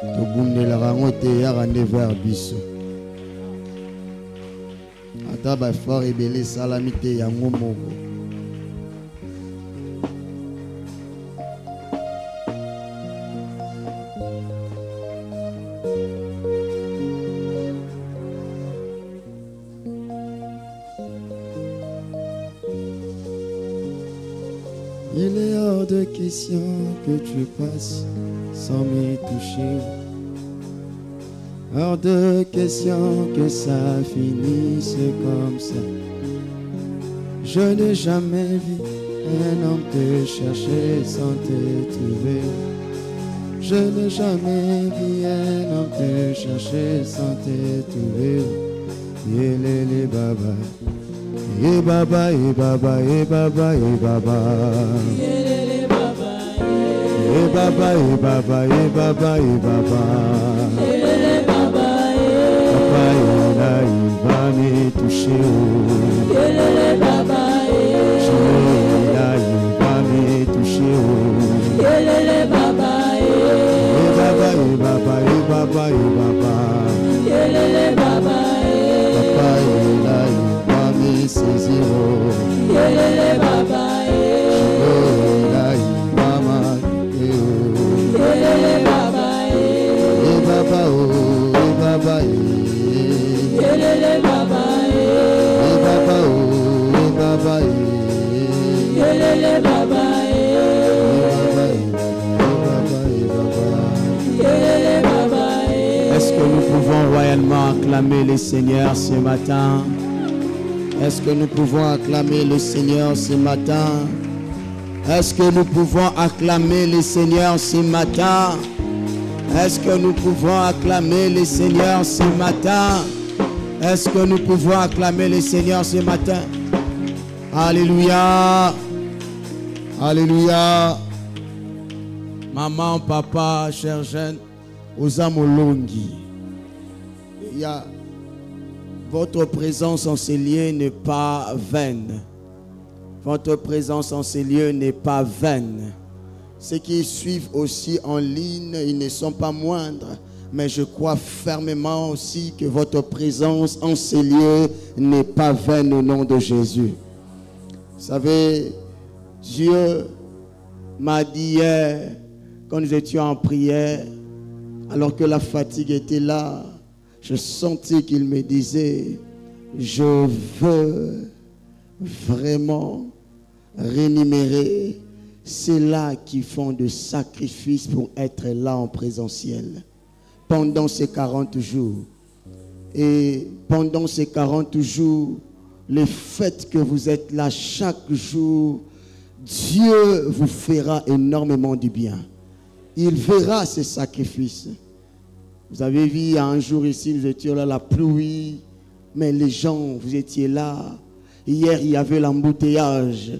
tobundelaka yango te eyaka nde vers biso ata bafort ebele esalami te yango moko. Il est hors de question que tu passes sans me toucher. Hors de question que ça finisse comme ça. Je n'ai jamais vu un homme te chercher sans te trouver. Je n'ai jamais vu un homme te chercher sans te trouver. Yelele baba. Eh baba, eh baba, eh baba, eh baba. Yelele baba, Eh baba, eh baba, eh baba, eh baba. yelele baba, Papa est là, il va me toucher. yelele baba, Jésus est là, il va me toucher. yelele baba, Eh baba, eh baba, eh baba, eh baba. yelele baba, Papa est là, il va me saisir. yelele baba, Jésus est là, il va m'arrêter. yelele baba, Eh baba, oh, eh baba, yelele baba, eh baba, oh, eh baba, yelele baba, yelele baba. Est-ce que nous pouvons royalement acclamer le Seigneur ce matin? Est-ce que nous pouvons acclamer le Seigneur ce matin? Est-ce que nous pouvons acclamer le Seigneur ce matin? Est-ce que nous pouvons acclamer le Seigneur ce matin? Est-ce que nous pouvons acclamer le Seigneur ce matin? Alléluia. Alléluia. Maman, papa, chers jeunes, aux Amolongi. Il y a votre présence en ces lieux n'est pas vaine. Votre présence en ces lieux n'est pas vaine. Ceux qui suivent aussi en ligne, ils ne sont pas moindres. Mais je crois fermement aussi que votre présence en ces lieux n'est pas vaine au nom de Jésus. Vous savez, Dieu m'a dit hier, quand nous étions en prière, alors que la fatigue était là, je sentis qu'il me disait, je veux vraiment rémunérer ceux-là qui font des sacrifices pour être là en présentiel pendant ces 40 jours. Et pendant ces 40 jours, le fait que vous êtes là chaque jour, Dieu vous fera énormément du bien. Il verra ces sacrifices. Vous avez vu un jour ici, nous étions là, la pluie, mais les gens, vous étiez là. Hier, il y avait l'embouteillage,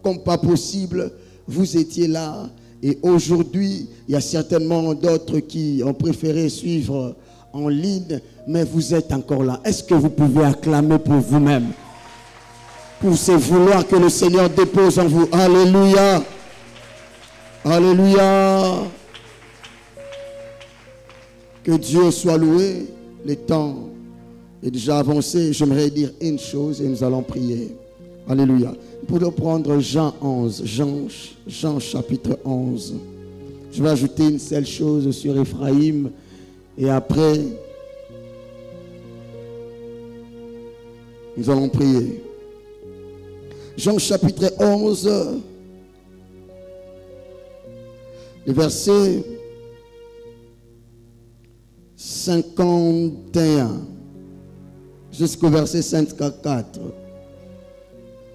comme pas possible, vous étiez là. Et aujourd'hui, il y a certainement d'autres qui ont préféré suivre en ligne, mais vous êtes encore là. Est-ce que vous pouvez acclamer pour vous-même, pour ce vouloir que le Seigneur dépose en vous? Alléluia. Alléluia. Que Dieu soit loué. Le temps est déjà avancé. J'aimerais dire une chose et nous allons prier. Alléluia. Nous pouvons prendre Jean 11. Jean chapitre 11. Je vais ajouter une seule chose sur Ephraïm. Et après, nous allons prier. Jean chapitre 11. Le verset 51 jusqu'au verset 54.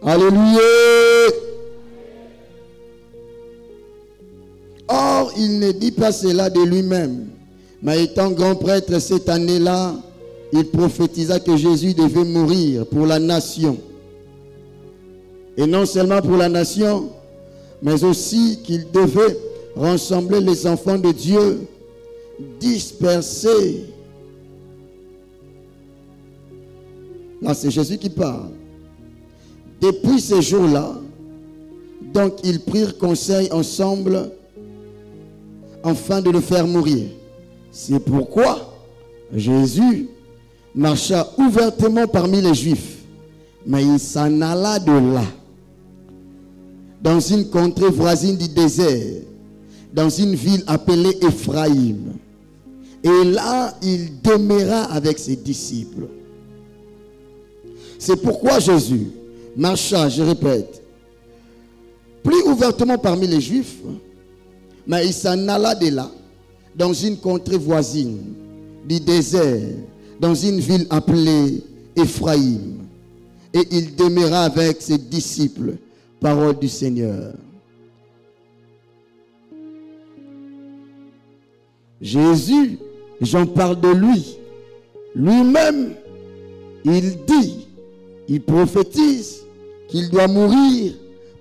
Alléluia. Or, il ne dit pas cela de lui-même, mais étant grand prêtre cette année-là, il prophétisa que Jésus devait mourir pour la nation. Et non seulement pour la nation, mais aussi qu'il devait rassembler les enfants de Dieu dispersés. Là, c'est Jésus qui parle. Depuis ces jours-là, donc ils prirent conseil ensemble afin de le faire mourir. C'est pourquoi Jésus marcha ouvertement parmi les Juifs, mais il s'en alla de là, dans une contrée voisine du désert, dans une ville appelée Éphraïm. Et là, il demeura avec ses disciples. C'est pourquoi Jésus marcha, je répète, plus ouvertement parmi les Juifs, mais il s'en alla de là, dans une contrée voisine du désert, dans une ville appelée Éphraïm. Et il demeura avec ses disciples. Parole du Seigneur. Jésus, j'en parle de lui. Lui-même, il dit, il prophétise qu'il doit mourir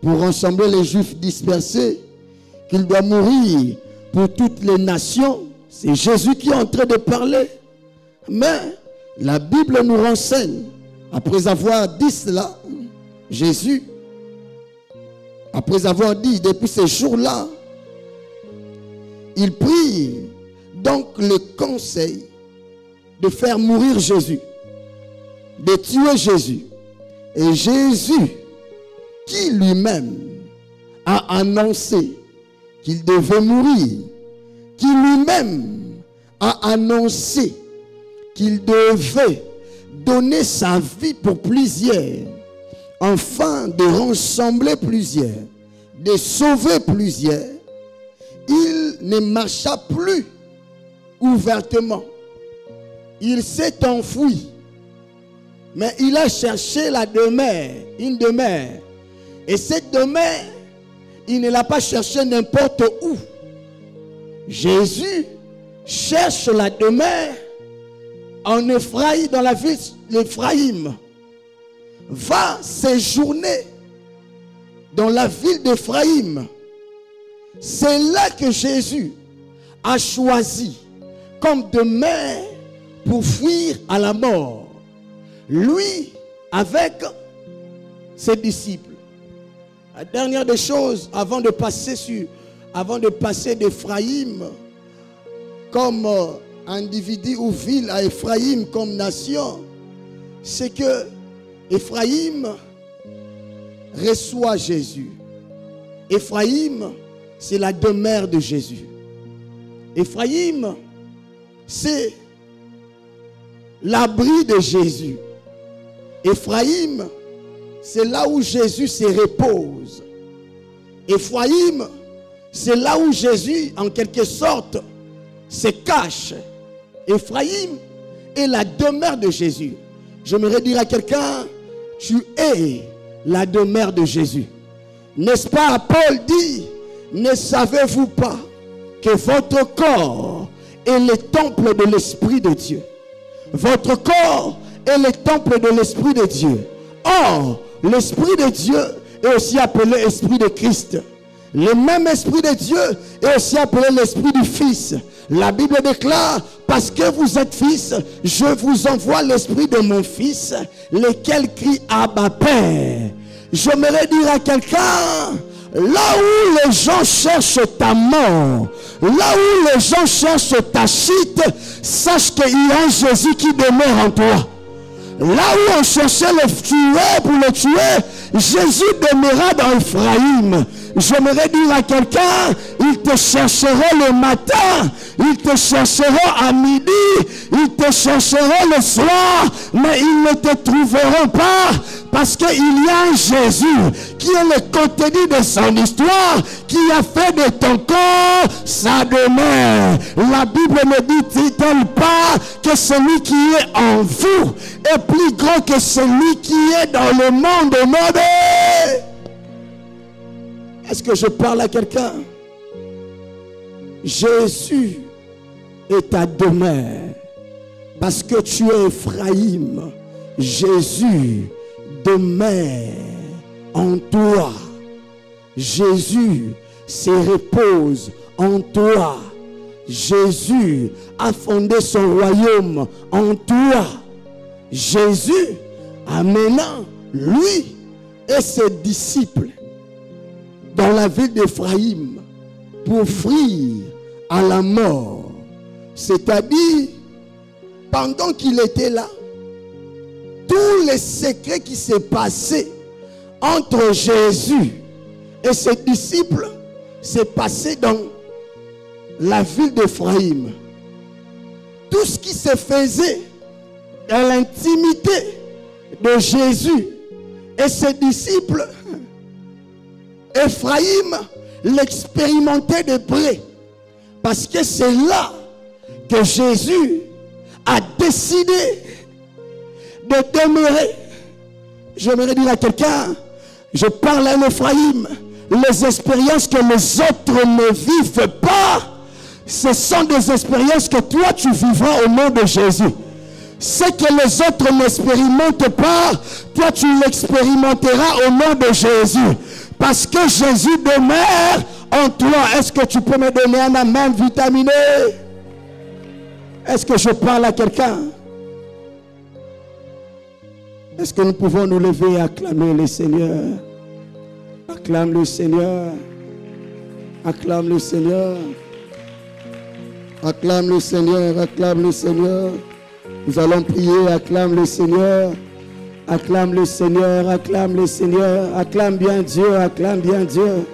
pour rassembler les Juifs dispersés, qu'il doit mourir pour toutes les nations. C'est Jésus qui est en train de parler. Mais la Bible nous renseigne, après avoir dit cela, Jésus, après avoir dit depuis ces jours-là, il prit donc le conseil de faire mourir Jésus, de tuer Jésus. Et Jésus, qui lui-même a annoncé qu'il devait mourir, qui lui-même a annoncé qu'il devait donner sa vie pour plusieurs, afin de rassembler plusieurs, de sauver plusieurs, il ne marcha plus ouvertement. Il s'est enfoui. Mais il a cherché la demeure, une demeure. Et cette demeure, il ne l'a pas cherchée n'importe où. Jésus cherche la demeure en Éphraïm, dans la ville d'Éphraïm. Va séjourner dans la ville d'Éphraïm. C'est là que Jésus a choisi comme demeure pour fuir à la mort. Lui, avec ses disciples. La dernière des choses, avant de passer d'Éphraïm comme individu ou ville à Éphraïm comme nation, c'est que Éphraïm reçoit Jésus. Éphraïm, c'est la demeure de Jésus. Éphraïm, c'est l'abri de Jésus. Éphraïm, c'est là où Jésus se repose. Éphraïm, c'est là où Jésus, en quelque sorte, se cache. Éphraïm est la demeure de Jésus. J'aimerais dire à quelqu'un, tu es la demeure de Jésus. N'est-ce pas, Paul dit, ne savez-vous pas que votre corps est le temple de l'Esprit de Dieu? Votre corps est le temple de l'Esprit de Dieu. Or, l'Esprit de Dieu est aussi appelé Esprit de Christ. Le même Esprit de Dieu est aussi appelé l'Esprit du Fils. La Bible déclare, parce que vous êtes fils, je vous envoie l'Esprit de mon Fils, lequel crie Abba Père. J'aimerais dire à quelqu'un, là où les gens cherchent ta mort, là où les gens cherchent ta chute, sache qu'il y a un Jésus qui demeure en toi. Là où on cherchait le tuer pour le tuer, Jésus demeura dans Éphraïm. J'aimerais dire à quelqu'un, ils te chercheront le matin, ils te chercheront à midi, ils te chercheront le soir, mais ils ne te trouveront pas, parce qu'il y a un Jésus qui est le contenu de son histoire, qui a fait de ton corps sa demeure. La Bible ne dit-elle pas que celui qui est en vous est plus grand que celui qui est dans le monde mauvais? Est-ce que je parle à quelqu'un? Jésus est ta demeure. Parce que tu es Éphraïm, Jésus demeure en toi. Jésus se repose en toi. Jésus a fondé son royaume en toi. Jésus, amenant lui et ses disciples dans la ville d'Éphraïm pour fuir à la mort. C'est-à-dire, pendant qu'il était là, tous les secrets qui s'est passé entre Jésus et ses disciples s'est passé dans la ville d'Éphraïm. Tout ce qui se faisait dans l'intimité de Jésus et ses disciples, Éphraïm l'expérimentait de près. Parce que c'est là que Jésus a décidé de demeurer. J'aimerais dire à quelqu'un, je parle à Éphraïm, les expériences que les autres ne vivent pas, ce sont des expériences que toi tu vivras au nom de Jésus. Ce que les autres n'expérimentent pas, toi tu l'expérimenteras au nom de Jésus. Parce que Jésus demeure en toi. Est-ce que tu peux me donner un amen vitaminé? Est-ce que je parle à quelqu'un? Est-ce que nous pouvons nous lever et acclamer le Seigneur? Acclame le Seigneur. Acclame le Seigneur. Acclame le Seigneur. Acclame le Seigneur. Nous allons prier. Acclame le Seigneur. Acclame le Seigneur. Acclame le Seigneur. Acclame bien Dieu. Acclame bien Dieu.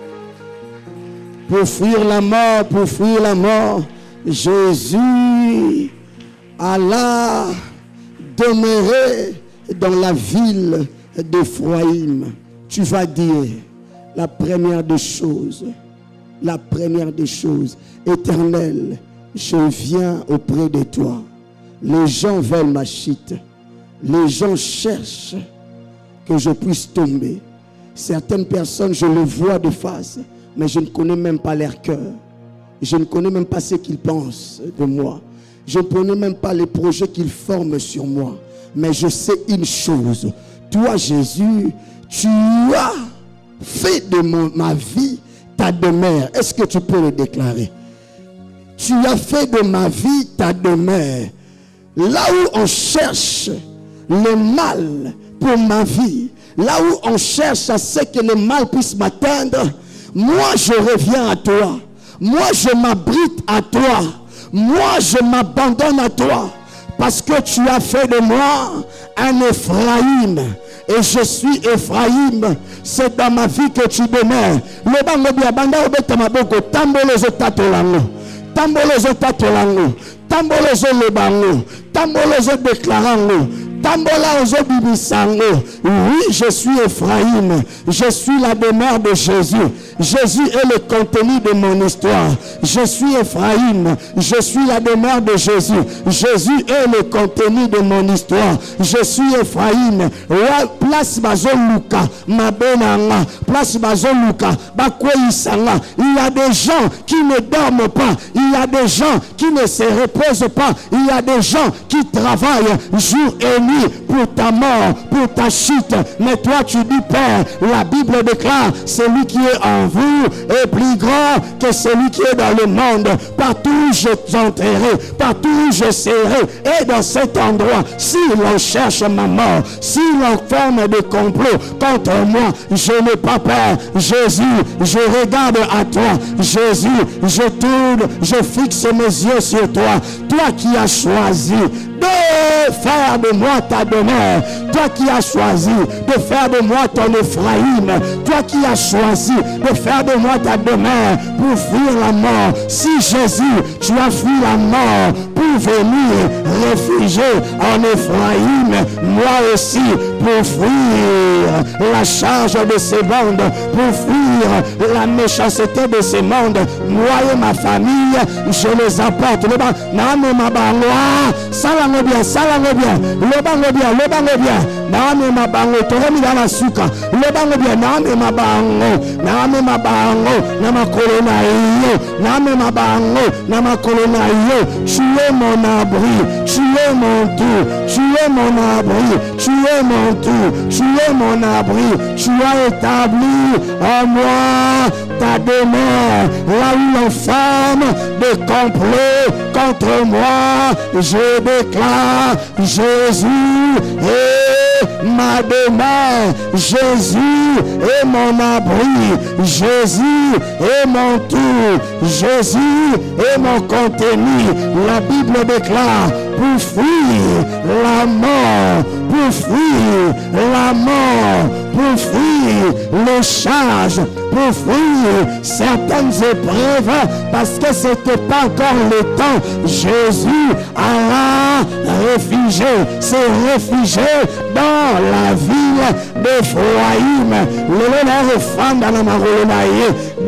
Pour fuir la mort, pour fuir la mort, Jésus alla demeurer dans la ville d'Éphraïm. Tu vas dire la première des choses, Éternel, je viens auprès de toi. Les gens veulent ma chute. Les gens cherchent que je puisse tomber. Certaines personnes, je les vois de face, mais je ne connais même pas leur cœur. Je ne connais même pas ce qu'ils pensent de moi. Je ne connais même pas les projets qu'ils forment sur moi. Mais je sais une chose. Toi, Jésus, tu as fait de ma vie ta demeure. Est-ce que tu peux le déclarer? Tu as fait de ma vie ta demeure. Là où on cherche le mal pour ma vie, là où on cherche à ce que le mal puisse m'atteindre, moi je reviens à toi. Moi je m'abrite à toi. Moi je m'abandonne à toi. Parce que tu as fait de moi un Éphraïm. Et je suis Éphraïm. C'est dans ma vie que tu demeures. Le bango biabanda obeta maboko tambolozo tatolango. Tambolozo tatolango. Tambolozo le bango. Tambolozo déclarango. Tambola ozo bibisango. Oui, je suis Éphraïm. Je suis la demeure de Jésus. Jésus est le contenu de mon histoire. Je suis Éphraïm. Je suis la demeure de Jésus. Jésus est le contenu de mon histoire. Je suis Éphraïm. Place Bazoluka. Mabenanga. Place Bazoluka. Bakweisanga. Il y a des gens qui ne dorment pas. Il y a des gens qui ne se reposent pas. Il y a des gens qui travaillent jour et nuit pour ta mort, pour ta chute. Mais toi tu dis, Père, la Bible déclare, celui qui est en vous est plus grand que celui qui est dans le monde. Partout où je t'entrerai, partout où je serai, et dans cet endroit, si l'on cherche ma mort, si l'on forme des complots contre moi, je n'ai pas peur. Jésus, je regarde à toi. Jésus, je tourne, je fixe mes yeux sur toi. Toi qui as choisi de faire de moi ta demeure. Toi qui as choisi de faire de moi ton Éphraïm. Toi qui as choisi de faire de moi ta demeure pour fuir la mort. Si Jésus, tu as fui la mort pour venir réfugier en Éphraïm, moi aussi pour fuir la charge de ces mondes, pour fuir la méchanceté de ces mondes, moi et ma famille, je les apporte. Le bango bien, naame mabango, toremi na suka, le bango bien, naame mabango, nama kolona yo, naame mabango, nama kolona yo. Tu es mon abri, tu es mon tout, tu es mon abri, tu es mon tout, tu es mon abri. Tu as établi en moi ta demeure, là où l'on forme des complots contre moi, je déclare, Jésus est ma demeure. Jésus est mon abri. Jésus est mon tout. Jésus est mon contenu. La Bible déclare, pour fuir la mort, pour fuir la mort, pour fuir les charges, pour fuir certaines épreuves, parce que ce n'était pas encore le temps. Jésus alla s'est réfugié dans la ville d'Ephraïm.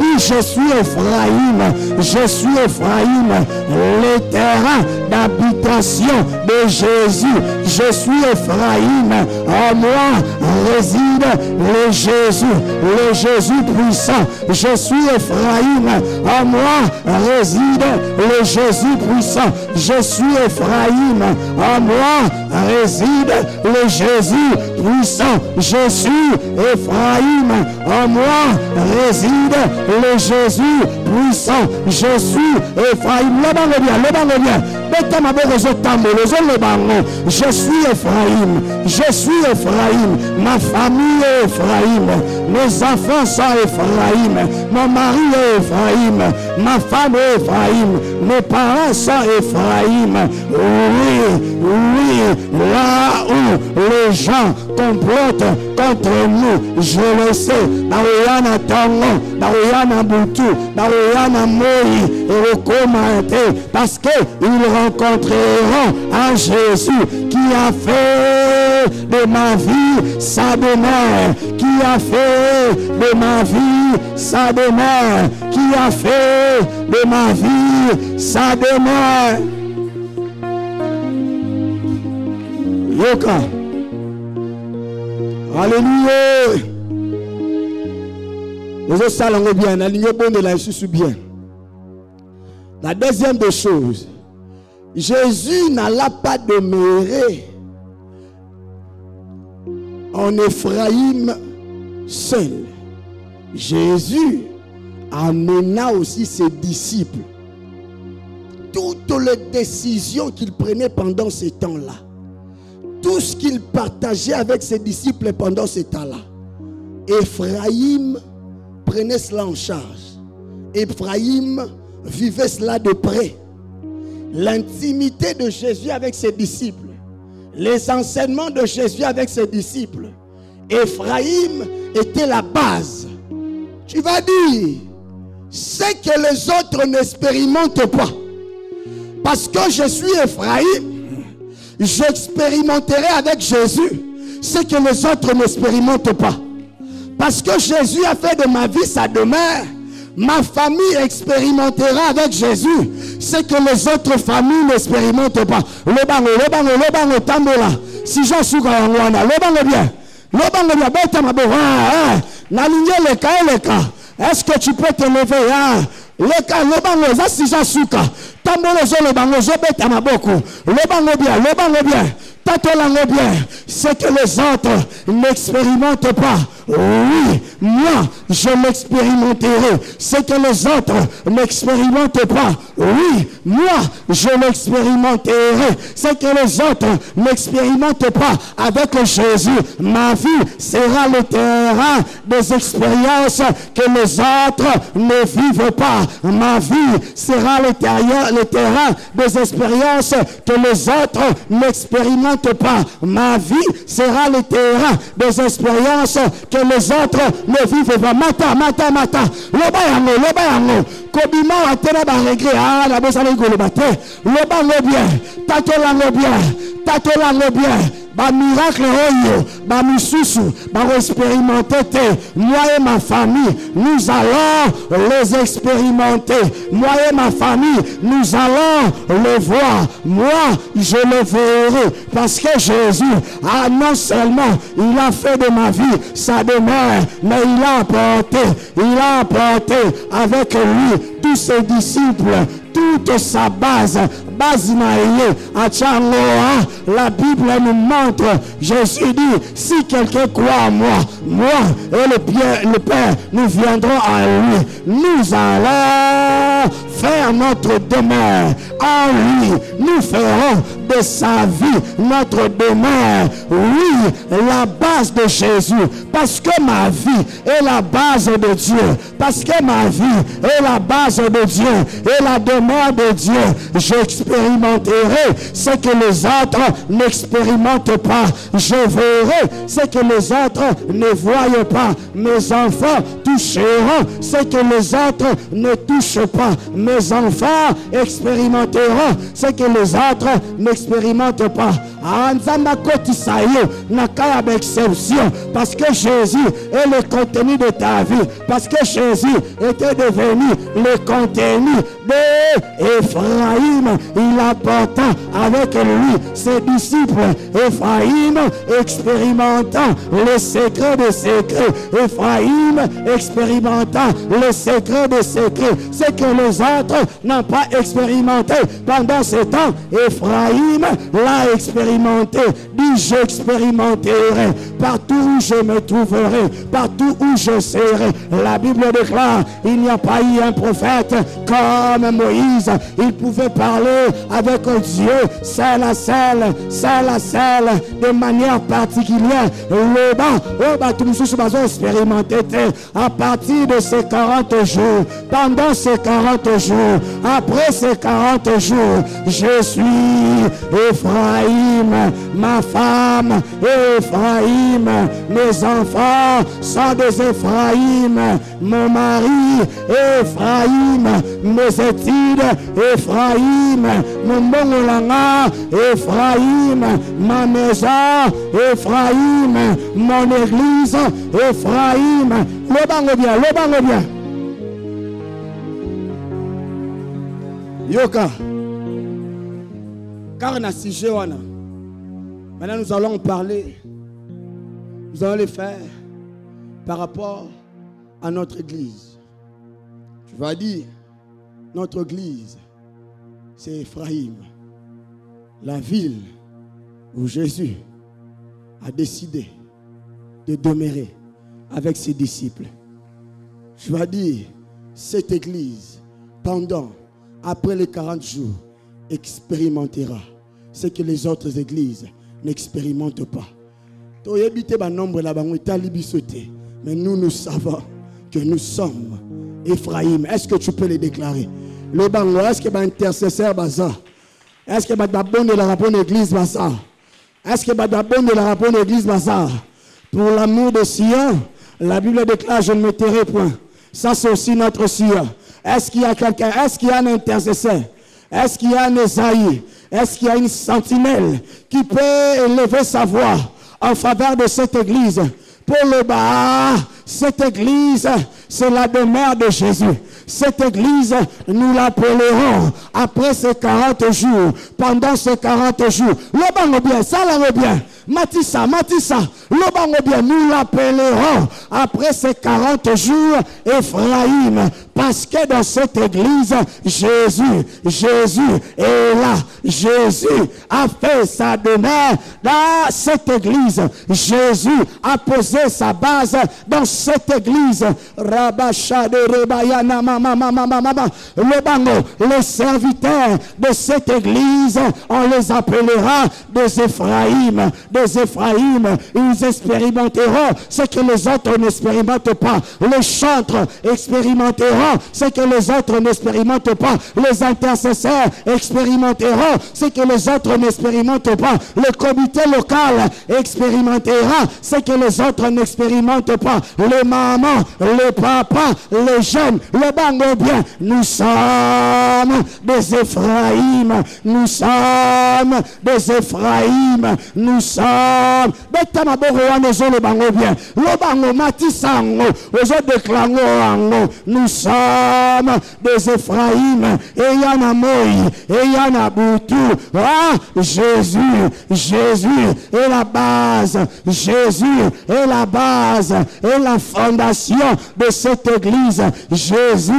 Dit, je suis Ephraïm, je suis Ephraïm, le terrain d'habitation de Jésus. Je suis Ephraïm, en moi réside le Jésus puissant. Je suis Ephraïm, en moi réside le Jésus puissant. Je suis Ephraïm, en moi réside le Jésus puissant. Je suis Ephraïm, en moi réside le Jésus puissant. Je suis Ephraïm. Je suis Ephraïm. Je suis Ephraïm. Ma famille est Ephraïm. Mes enfants sont Ephraïm. Mon mari est Ephraïm. Ma femme est Ephraïm. Mes parents sont Ephraïm. Oui, oui. Là où les gens complotent contre nous, je le sais. Dans Tongo, dans Boutou, dans Moï, et parce qu'ils rencontreront un Jésus qui a fait de ma vie sa demeure, qui a fait de ma vie sa demeure, qui a fait de ma vie sa demeure. Yoka. Alléluia. Nous allons bien, bien. La deuxième des choses, Jésus n'alla pas demeurer en Ephraïm seul. Jésus amena aussi ses disciples. Toutes les décisions qu'il prenait pendant ce temps-là, tout ce qu'il partageait avec ses disciples pendant ce temps-là, Ephraïm prenait cela en charge. Ephraïm vivait cela de près. L'intimité de Jésus avec ses disciples, les enseignements de Jésus avec ses disciples, Ephraïm était la base. Tu vas dire, c'est que les autres n'expérimentent pas. Parce que je suis Ephraïm, j'expérimenterai avec Jésus ce que les autres n'expérimentent pas. Parce que Jésus a fait de ma vie sa demeure, ma famille expérimentera avec Jésus ce que les autres familles n'expérimentent pas. Le bango, tambola. Si j'en suis bien. Est-ce que tu peux te lever? Le bango, ça si j'en suis bien. Le bango bien. Ce que les autres n'expérimentent pas, oui, moi je l'expérimenterai. Ce que les autres n'expérimentent pas, oui, moi je l'expérimenterai. Ce que les autres n'expérimentent pas avec Jésus, ma vie sera le terrain des expériences que les autres ne vivent pas. Ma vie sera le terrain des expériences que les autres n'expérimentent pas. Ma vie sera le terrain des expériences que les autres ne vivent pas. Mata. Loba yango. Kobima atena ba regret. La bosa le bate. Loba lo bien. Tato lango bien. Ba miracle oyo, ba misusu, ba expérimenter. Moi et ma famille, nous allons les expérimenter. Moi et ma famille, nous allons le voir. Moi, je le verrai. Parce que Jésus, non seulement il a fait de ma vie sa demeure, mais il a apporté avec lui tous ses disciples, toute sa base naïe. La Bible nous montre, Jésus dit, si quelqu'un croit en moi et le Père, nous viendrons à lui. Nous allons faire notre demeure. En lui, nous ferons de sa vie notre demeure. Oui, la base de Jésus. Parce que ma vie est la base de Dieu. Parce que ma vie est la base de Dieu et la demeure de Dieu. J'expérimenterai ce que les autres n'expérimentent pas. Je verrai ce que les autres ne voient pas. Mes enfants toucheront ce que les autres ne touchent pas. Mes enfants expérimenteront ce que les autres n'expérimentent pas. Parce que Jésus est le contenu de ta vie. Parce que Jésus était devenu le contenu d'Ephraïm. Il apporta avec lui ses disciples. Ephraïm expérimentant le secret des secrets. Ephraïm expérimentant le secret des secrets. Ce que les autres n'ont pas expérimenté pendant ce temps, Ephraïm l'a expérimenté. Dis, j'expérimenterai partout où je me trouverai, partout où je serai. La Bible déclare, il n'y a pas eu un prophète comme Moïse. Il pouvait parler avec Dieu seul à seul, de manière particulière. Le banc, tout le monde a expérimenté à partir de ces 40 jours. Pendant ces 40 jours, après ces 40 jours, je suis Ephraïm, ma femme Ephraïm, mes enfants sont des Ephraïm, mon mari Ephraïm, mes études Ephraïm, mon mongolanga Ephraïm, ma maison Ephraïm, mon église Ephraïm. Le bango bien. Yoka. Car na sujet wana. Maintenant nous allons parler. Nous allons le faire par rapport à notre église. Je vais dire, notre église, c'est Ephraïm, la ville où Jésus a décidé de demeurer avec ses disciples. Je vais dire, cette église, après les 40 jours, expérimentera ce que les autres églises n'expérimentent pas. Mais nous savons que nous sommes Ephraïm. Est-ce que tu peux le déclarer? Le bango, est-ce que intercesseur baza? Est-ce que bon de la rapport d'église baza? Est-ce que bon de la rapport d'église baza? Pour l'amour de Sion, la Bible déclare, je ne me tairai point. Ça, c'est aussi notre Sion. Est-ce qu'il y a quelqu'un? Est-ce qu'il y a un intercesseur? Est-ce qu'il y a un Esaïe? Est-ce qu'il y a une sentinelle qui peut élever sa voix en faveur de cette église? Pour le bas, cette église, c'est la demeure de Jésus. Cette église, nous l'appellerons après ces 40 jours. Pendant ces 40 jours. Le bango bien, ça l'a bien. Matissa, le bango bien, nous l'appellerons après ces 40 jours Ephraïm. Parce que dans cette église, Jésus est là. Jésus a fait sa demeure dans cette église. Jésus a posé sa base dans cette église. Le bango, les serviteurs de cette église, on les appellera des Ephraïm. Des Ephraïm, ils expérimenteront ce que les autres n'expérimentent pas. Les chantres expérimenteront ce que les autres n'expérimentent pas. Les intercesseurs expérimenteront ce que les autres n'expérimentent pas. Le comité local expérimentera ce que les autres n'expérimentent pas. Les mamans, les papas, les jeunes, le bango bien. Nous sommes des Ephraïm. Nous sommes des Ephraïm. Nous sommes le bango bien. Le bango matisango. Nous sommes des Ephraïm. Et y en a Moïse. Et y en a Boutou. Ah, Jésus est la base. Jésus est la base et la fondation de cette église. Jésus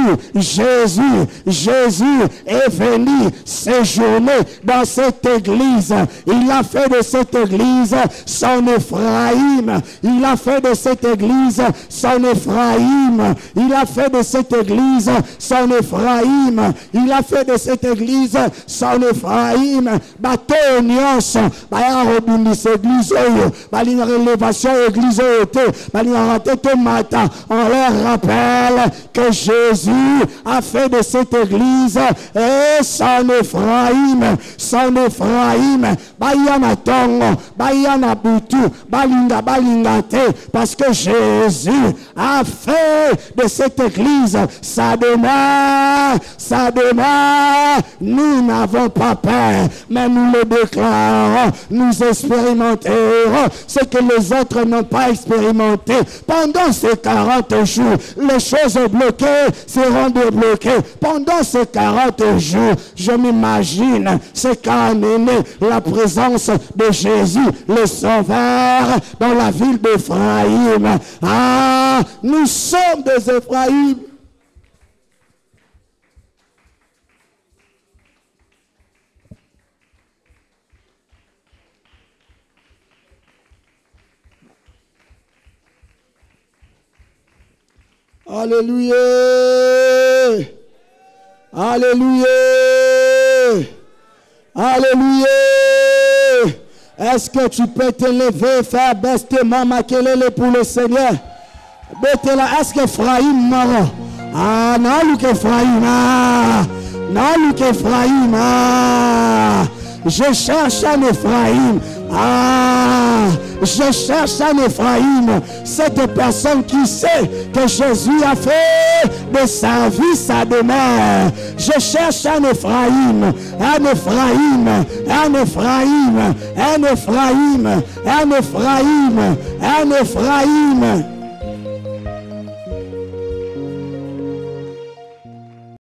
est venu séjourner dans cette église. Il a fait de cette église son Ephraïm. Il a fait de cette église son Ephraïm. Il a fait de cette église église son Ephraïm. Il a fait de cette église son Ephraïm. Bateau nyonso baya rebondisa église oyo balinga rélévation église oyo te balinga raté te matin. On leur rappelle que Jésus a fait de cette église et son Ephraïm, bayana tongo, bayana butu, balinga te, parce que Jésus a fait de cette église sa demeure. Nous n'avons pas peur, mais nous le déclarons, nous expérimenterons ce que les autres n'ont pas expérimenté. Pendant ces 40 jours, les choses bloquées seront débloquées. Pendant ces 40 jours, je m'imagine ce qu'a amené la présence de Jésus, le Sauveur, dans la ville d'Ephraïm. Ah, nous sommes des Ephraïm. Alléluia. Alléluia. Alléluia. Est-ce que tu peux te lever, faire bestement makelele pour le Seigneur? Est-ce que Ephraïm mort? Ah, non, Ephraïm. Non, Ephraïm. Je cherche un Ephraïm. Je cherche un Ephraïm. Cette personne qui sait que Jésus a fait de sa vie sa demeure. Je cherche un Ephraïm. Un Ephraïm. Un Ephraïm. Un Ephraïm. Un Ephraïm. Un Ephraïm.